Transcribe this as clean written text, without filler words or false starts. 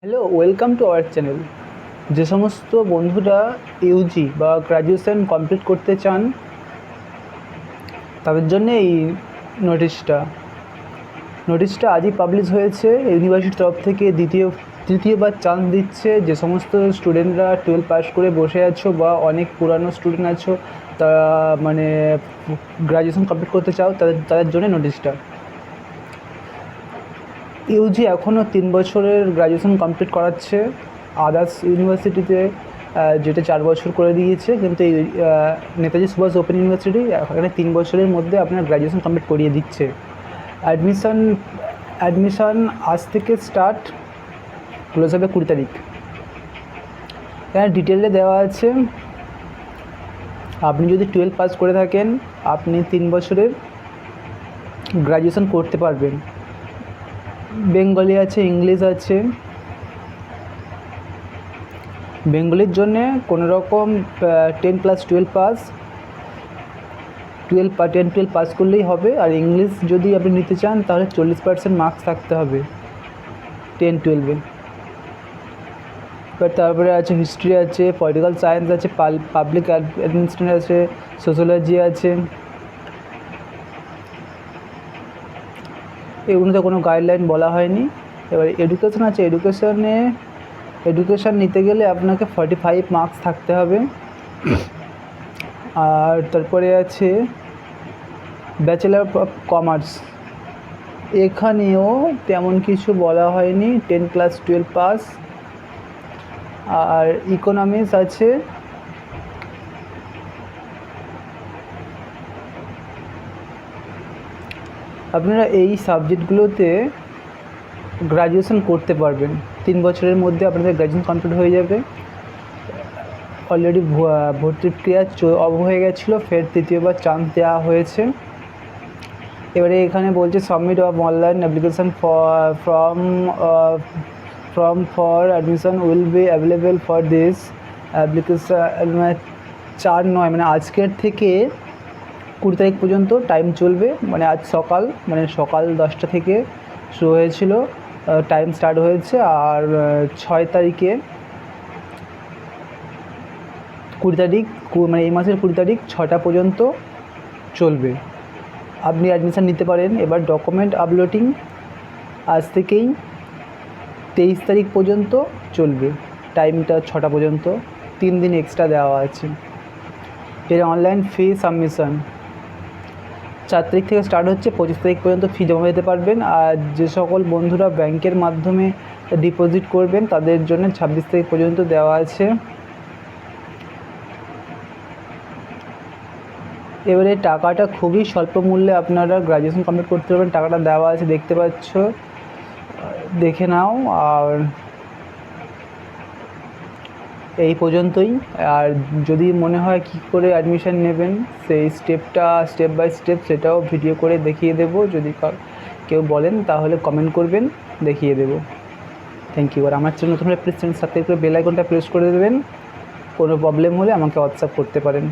Hello, welcome to our channel. যে সমস্ত বন্ধুরা ইউজি বা গ্র্যাজুয়েশন কমপ্লিট করতে চান তাদের জন্য এই নোটিশটা আজই পাবলিশ হয়েছে। ইউনিভার্সিটির তরফ থেকে তৃতীয়বার চান্স দিচ্ছে। যে সমস্ত স্টুডেন্টরা 12 পাস করে বসে আছো বা অনেক পুরানো স্টুডেন্ট আছো, তারা মানে গ্র্যাজুয়েশন কমপ্লিট করতে চাও, তাদের জন্য নোটিশটা। ইউজি এখনও 3 বছরের গ্র্যাজুয়েশন কমপ্লিট করাচ্ছে। আদার্স ইউনিভার্সিটিতে যেটা 4 বছর করে দিয়েছে, কিন্তু এই নেতাজি সুভাষ ওপেন ইউনিভার্সিটি এখানে 3 বছরের মধ্যে আপনার গ্র্যাজুয়েশন কমপ্লিট করিয়ে দিচ্ছে। অ্যাডমিশন আজ থেকে স্টার্ট, ক্লোজ হবে 20 তারিখ। এখানে ডিটেলে দেওয়া আছে, আপনি যদি 12 পাস করে থাকেন আপনি 3 বছরের গ্র্যাজুয়েশন করতে পারবেন। বেঙ্গলি আছে, ইংলিশ আছে। বেঙ্গলির জন্যে কোনো রকম 10+12 পাস, 10-12 পাস করলেই হবে। আর ইংলিশ যদি আপনি নিতে চান তাহলে 40% মার্কস থাকতে হবে 10-12-এ। তারপরে আছে হিস্ট্রি আছে, পলিটিক্যাল সায়েন্স আছে, পাবলিক অ্যাডমিনিস্ট্রেশন আছে, সোশ্যোলজি আছে। এগুলোতে কোনো গাইডলাইন বলা হয়নি। এবার এডুকেশন আছে, এডুকেশন নিতে গেলে আপনাকে 45 মার্কস থাকতে হবে। আর তারপরে আছে ব্যাচেলার অফ কমার্স, এখানেও তেমন কিছু বলা হয়নি, 10+12 পাস। আর ইকোনমিক্স আছে। আপনারা এই সাবজেক্টগুলোতে গ্র্যাজুয়েশন করতে পারবেন। 3 বছরের মধ্যে আপনাদের গ্র্যাজুয়েশন কমপ্লিট হয়ে যাবে। অলরেডি ভর্তি প্রক্রিয়া হয়ে গেছিলো, ফের তৃতীয়বার চান্স দেওয়া হয়েছে। এবারে এখানে বলছে submit of online application form for admission will be available for this application. 4/9 মানে আজকের থেকে 20 তারিখ পর্যন্ত টাইম চলবে। মানে আজ সকাল 10টা থেকে শুরু হয়েছিল, টাইম স্টার্ট হয়েছে। আর 6 তারিখে 20 তারিখ, মানে এই মাসের 20 তারিখ 6টা পর্যন্ত চলবে। আপনি অ্যাডমিশান নিতে পারেন। এবার ডকুমেন্ট আপলোডিং আজ থেকেই 23 তারিখ পর্যন্ত চলবে, টাইমটা 6টা পর্যন্ত, 3 দিন এক্সট্রা দেওয়া আছে। এর অনলাইন ফি সাবমিশন 4 তারিখ থেকে স্টার্ট হচ্ছে, 25 তারিখ পর্যন্ত ফি জমা দিতে পারবেন। আর যে সকল বন্ধুরা ব্যাংকের মাধ্যমে ডিপোজিট করবেন তাদের জন্য 26 তারিখ পর্যন্ত দেওয়া আছে। এবারে টাকাটা খুবই স্বল্প মূল্যে আপনারা গ্র্যাজুয়েশন কমপ্লিট করতে পারবেন। টাকাটা দেওয়া আছে, দেখতে পাচ্ছ, দেখে নাও। আর এই পর্যন্তই। আর যদি মনে হয় কী করে অ্যাডমিশান নেবেন সেই স্টেপ বাই স্টেপ সেটাও ভিডিও করে দেখিয়ে দেবো। যদি কেউ বলেন তাহলে কমেন্ট করবেন, দেখিয়ে দেবো। Thank you. আর আমার চ্যানেল নতুন হলে প্লিজ চ্যানেল সাবস্ক্রাইব করে বেল আইকনটা প্রেস করে দেবেন। কোনো প্রবলেম হলে আমাকে হোয়াটসঅ্যাপ করতে পারেন।